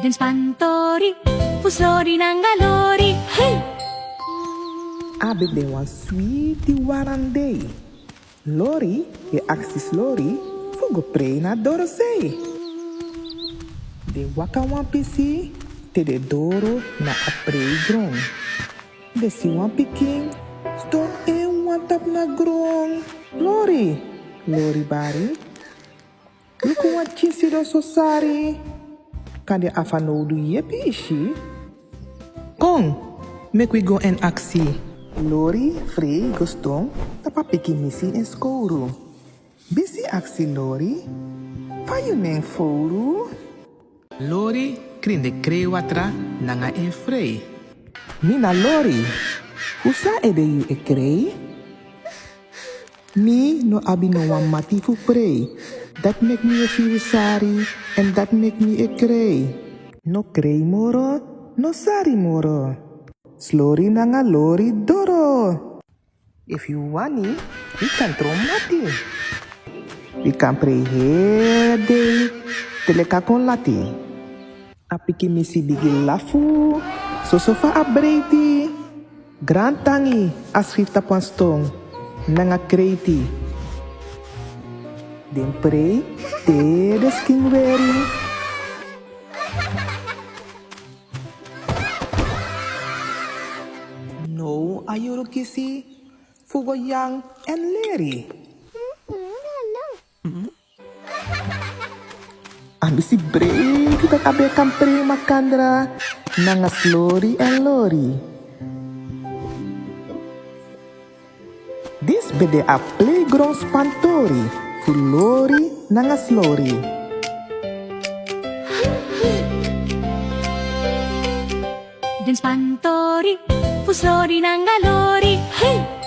Den spantori, fuslori nangalori. Hey! Abe de wan sweetie warande. Lori, e axis lori, fugo prei na doro sei. De waka wan pisi, te de doro na a prei grong. De si wan piking, ston e wan tap na grong. Lori, lori bari. Luku wan chisi do sosari. Kan de afanodu yepi ishi. Kong, make we go en aksi. Lori, free, gostong, tapa piki misi en skouru. Bisi aksi Lori, payu neng fouru. Lori, krinde kree watra, nanga en free. Mina Lori, husa ede you e kree? Mi no abi no wan mati fu prei. Dat make me a feel sorry, and that make me a kree. No kree moro, no sari moro. Slori nanga Lori doro. If you want it, we can throw mati. We can pray here day. Teleka kon lati. Apiki misi bigi lafu. So sofa abreiti. Grand tangi asrita panstong. Nanga kreiti. Den pray te de skin wearing. No, ayuro kisi. Fugo yang and Larry. Ambisi break dat abe kampre makandra. Nanga slori and lori. This bede a playground spantori. Fulori nanga slori. Den spantori, fuslori nangalori. Hey!